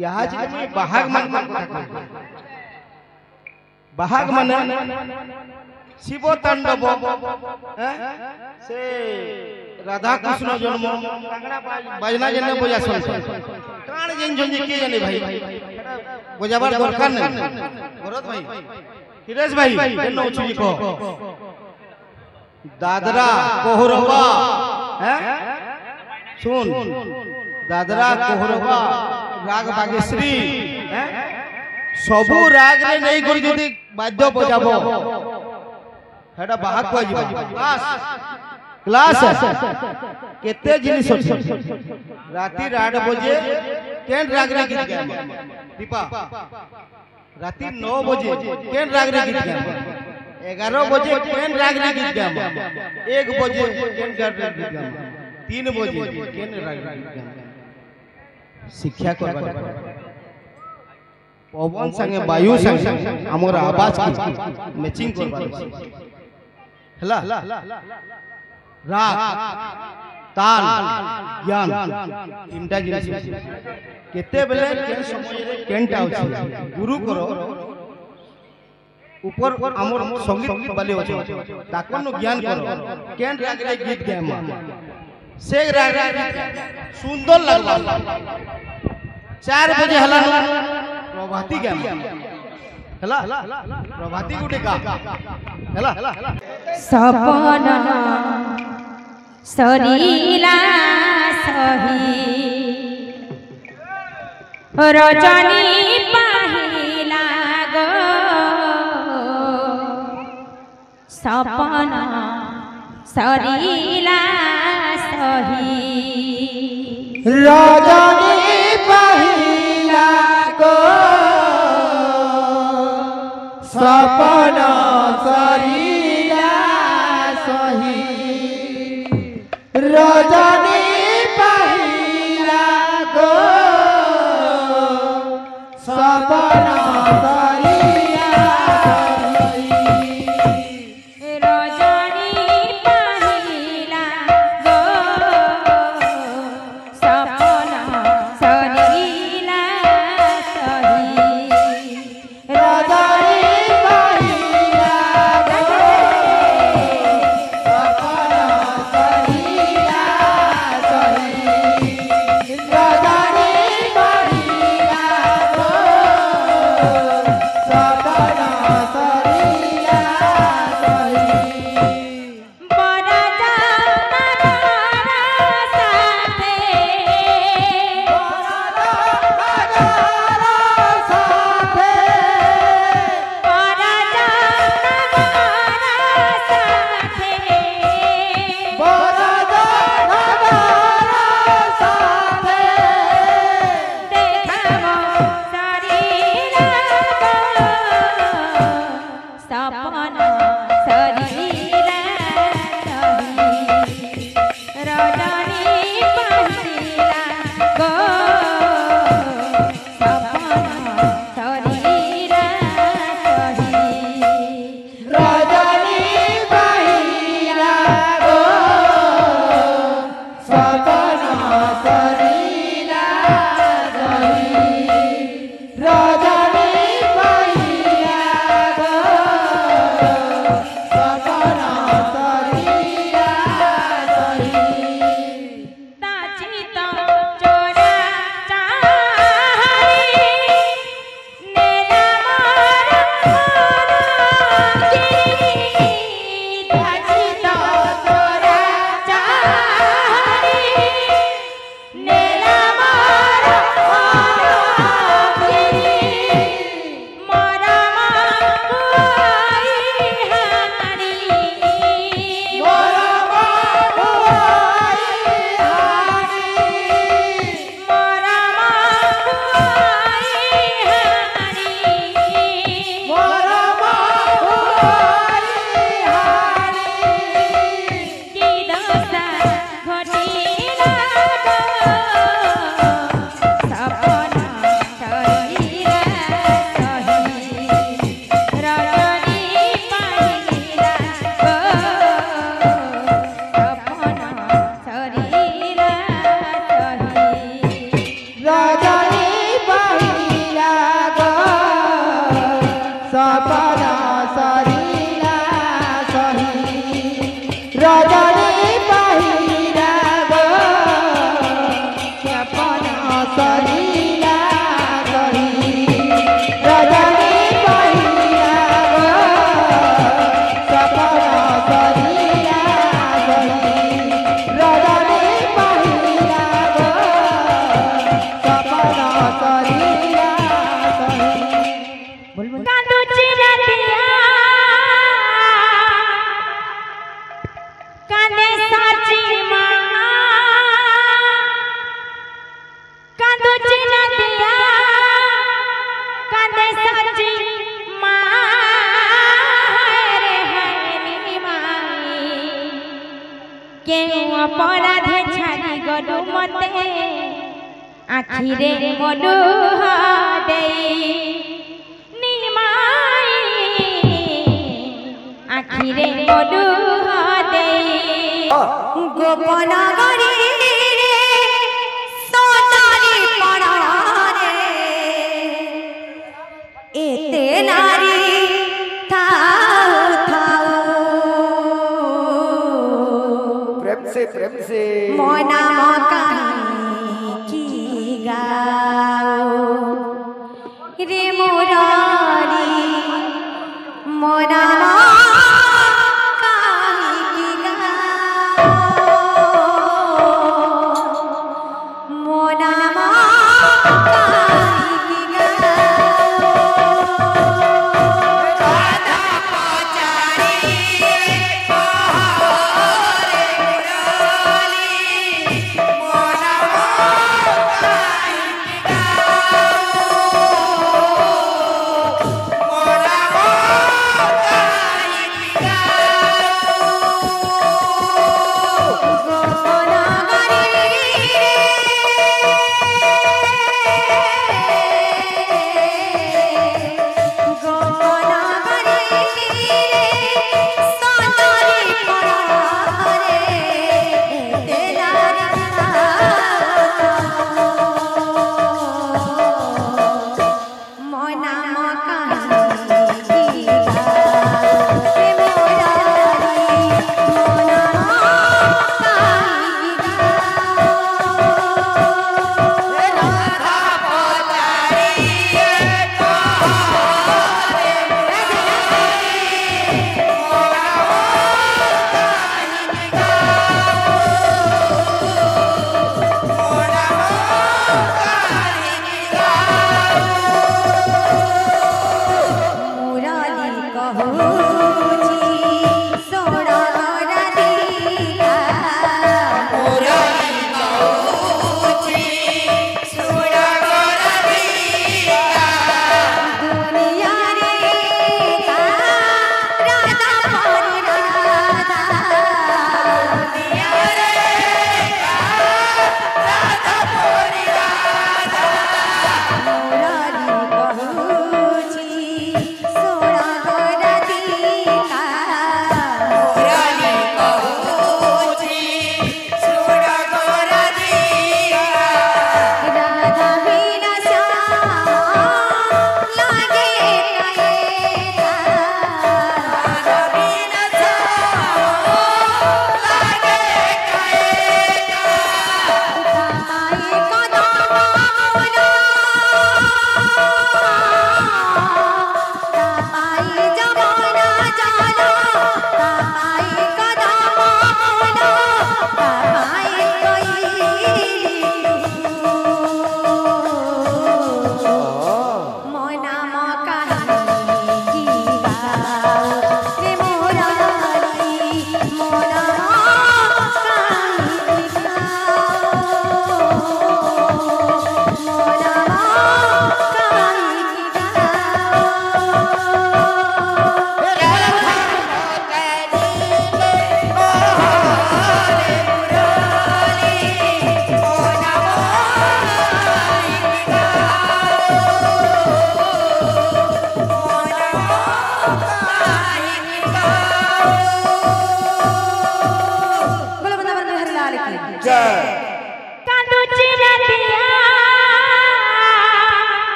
यहाँ जी बाहर मन बाहर मन शिव तांडव से राधा कृष्ण जन्म बाजना जने बजा सुन कान जेन जोन के जाने भाई बजाबार दरकार नहीं भरत भाई हिरेश भाई केन उछली को दादरा कोहरवा हैं सुन दादरा कोहरवा राग बागेश्वरी हैं सबु राग रे नहीं करी जदी बाद्य बजाबो हेडा बाहर को जीवा क्लास केते जिनिस राती 8 बजे केन राग रे गीत गाय दीपा राती 9 बजे केन राग रे गीत गाय 11 बजे केन राग रे गीत गाय 1 बजे केन राग रे गीत गाय 3 बजे केन राग रे गीत गाय शिक्षा करबा पवन संगे वायु संगे हमर आवाज की मैचिंग करबा हला राग ताल ज्ञान तीनटा जिनिस केते बेले केन समय रे केनटा अछि गुरु करो ऊपर हमर संगीत वाले अछि ताकन ज्ञान करो केन राग रे गीत गाय से राग सुंदर लगला 4 बजे हला प्रभाती गाय हला प्रभाती गुटे गा हला सपन सरीला सही रजनी पाहिला गो सपन सरीला सही रजनी पाहिला गो सपन सरीला सही रजनी पाहिला गो सपन सरीला सही रजनी पाहिला गो सपन सरीला सही रजनी पाहिला गो सपन सरीला सही रजनी पाहिला गो सपन सरीला सही रजनी पहिला गो सपना सरीला सही रजनी पहिला गो सपना सरीला सही कांदूची नदिया कांदे साची माँ कांदूची नदिया कांदे साची माँ रे हनी माई केउ अपराधे छाड़ी गलु मते आखिरे मलुह देई आखिरे मलुह देई गोपन गरी सोनारी पड़ारे एते नारी थाऊ थाऊ प्रेम से मोना मकाई की गाओ रे मुरारी मोना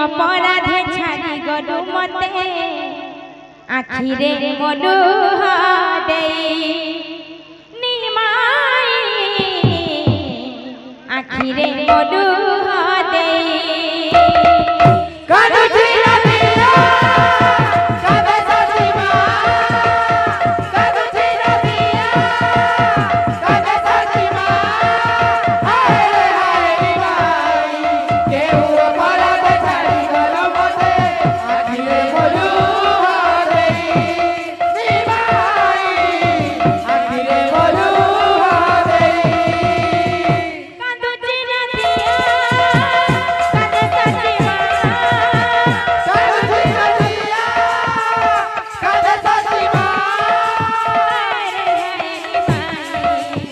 अपराधे छाड़ी गलु मते आखिरे मलुह देई निमाई आखिरे मलुह देई कादुची रतिया कादे सजीमा कादुची रतिया कादे सजीमा हाय हाय निमाई केहू अपराध छाड़ी गलो मते आखिरे मलुह देई निमाई आखिरे मलुह देई कादुची रतिया कादे सजीमा कादुची रतिया कादे सजीमा आखिरे मलुह देई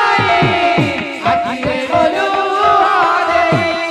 निमाई आखिरे मलुह देई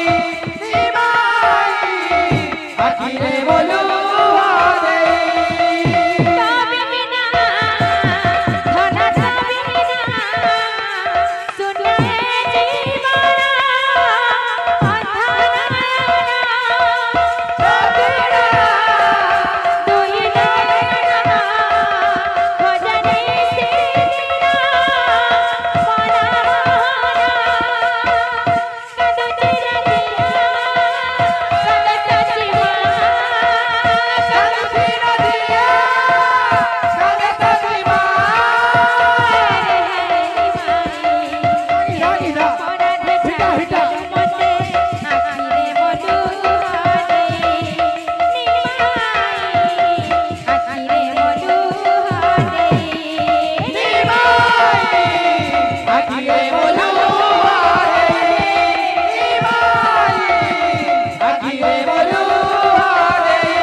कादुची रतिया कादे सजीमा हिटा हिटा आखिरे मलुह देई आखिरे मलुह देई आखिरे मलुह देई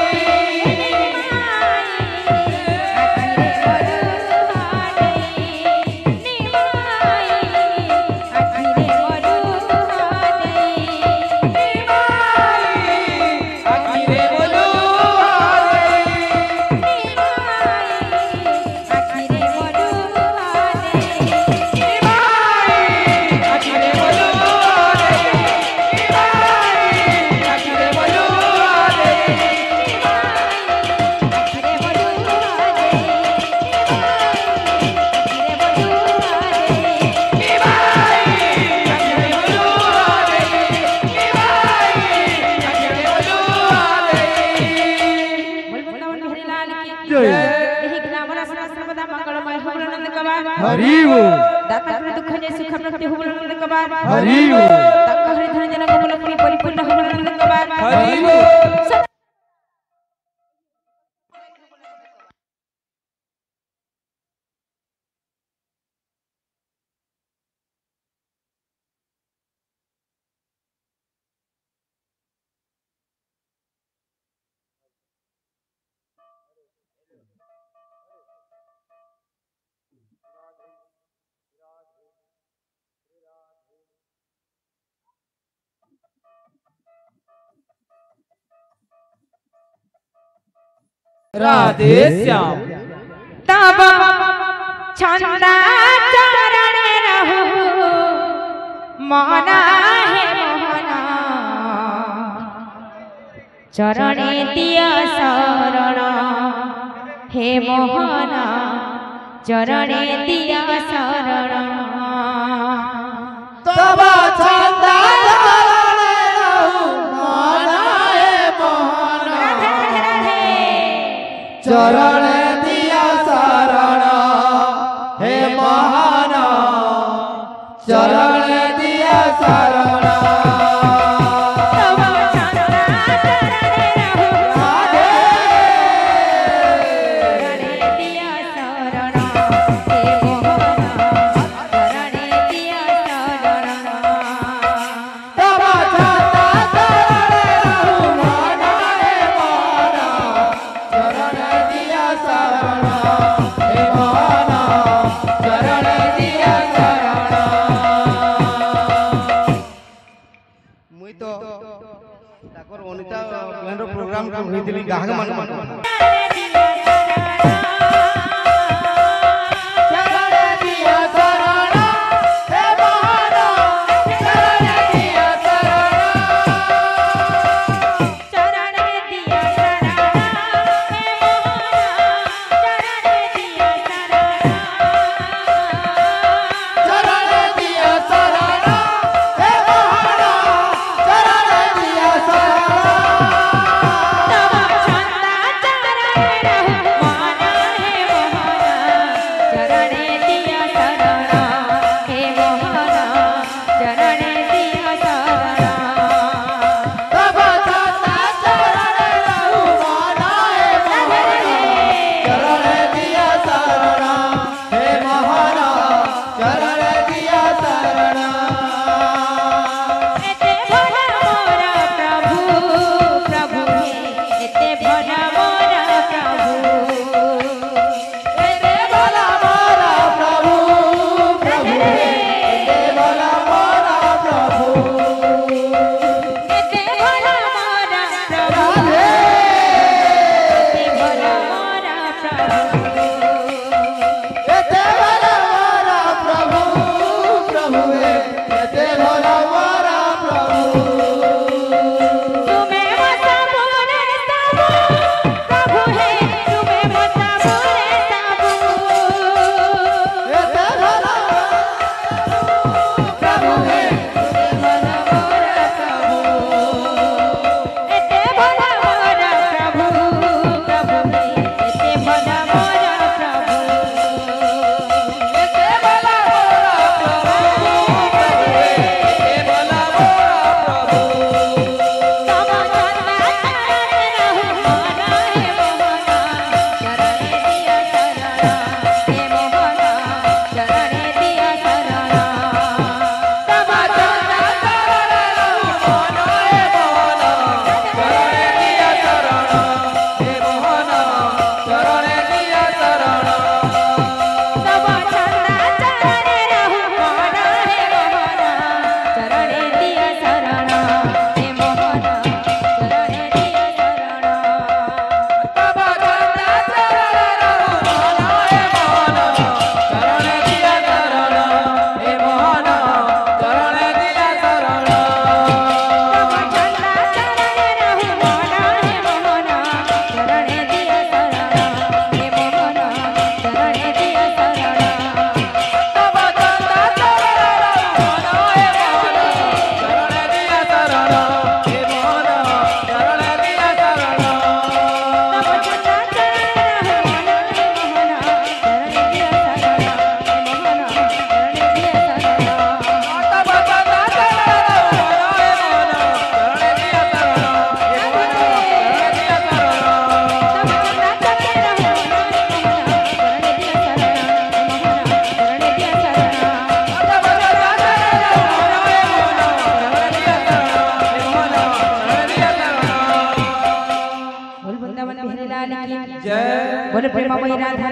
आखिरे मलुह देई आखिरे मलुह देई आखिरे मलुह देई आखिरे मलुह देई हरि दाता दुख जे सुख प्राप्ति हो नंद कबार हरि तक हरि धन जन कमल पुरी परिपूर्ण हो नंद कबार हरि राधे श्याम तब छंदा चरण रहु मोहना हे मोहना चरणे दिया शरण हे मोहना चरणे दिया शरण तब छंदा चरणे रहु मोहना हे मोहना चरण दिया शरण हे मोहना चरण दिया शरण ତ ତାଙ୍କର ଅନିତା ପ୍ଲେନର ପ୍ରୋଗ୍ରାମ ହେଇଥିଲି ଗାହକ ମାନ बोले प्रेमा वही राधा